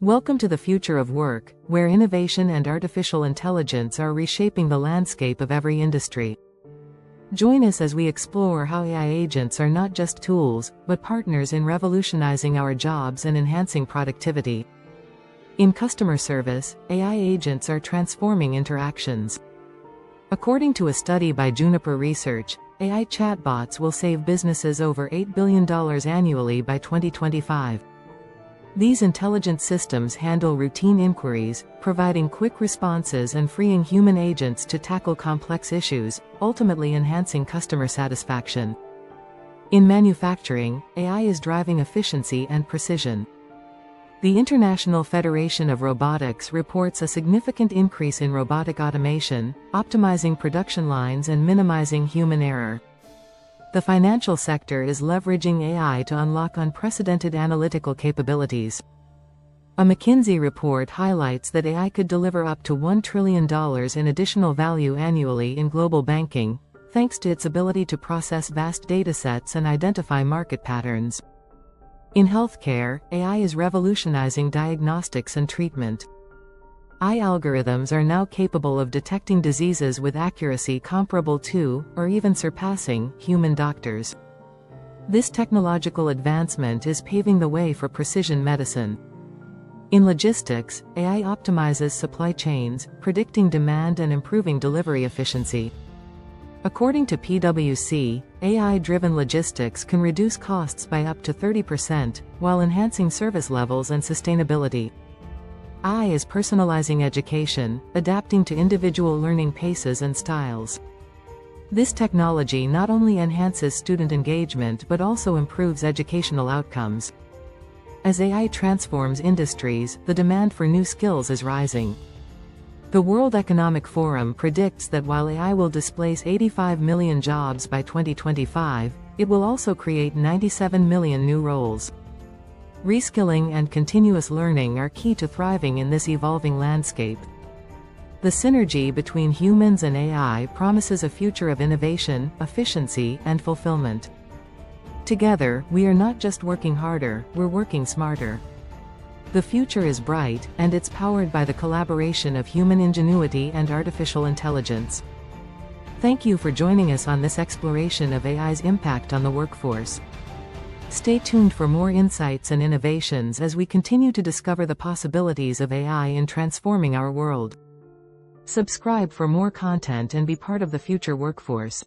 Welcome to the future of work, where innovation and artificial intelligence are reshaping the landscape of every industry. Join us as we explore how AI agents are not just tools, but partners in revolutionizing our jobs and enhancing productivity. In customer service, AI agents are transforming interactions. According to a study by Juniper Research, AI chatbots will save businesses over $8 billion annually by 2025. These intelligent systems handle routine inquiries, providing quick responses and freeing human agents to tackle complex issues, ultimately enhancing customer satisfaction. In manufacturing, AI is driving efficiency and precision. The International Federation of Robotics reports a significant increase in robotic automation, optimizing production lines and minimizing human error. The financial sector is leveraging AI to unlock unprecedented analytical capabilities. A McKinsey report highlights that AI could deliver up to $1 trillion in additional value annually in global banking, thanks to its ability to process vast datasets and identify market patterns. In healthcare, AI is revolutionizing diagnostics and treatment. AI algorithms are now capable of detecting diseases with accuracy comparable to, or even surpassing, human doctors. This technological advancement is paving the way for precision medicine. In logistics, AI optimizes supply chains, predicting demand and improving delivery efficiency. According to PwC, AI-driven logistics can reduce costs by up to 30%, while enhancing service levels and sustainability. AI is personalizing education, adapting to individual learning paces and styles. This technology not only enhances student engagement but also improves educational outcomes. As AI transforms industries, the demand for new skills is rising. The World Economic Forum predicts that while AI will displace 85 million jobs by 2025, it will also create 97 million new roles. Reskilling and continuous learning are key to thriving in this evolving landscape. The synergy between humans and AI promises a future of innovation, efficiency, and fulfillment. Together, we are not just working harder, we're working smarter. The future is bright, and it's powered by the collaboration of human ingenuity and artificial intelligence. Thank you for joining us on this exploration of AI's impact on the workforce. Stay tuned for more insights and innovations as we continue to discover the possibilities of AI in transforming our world. Subscribe for more content and be part of the future workforce.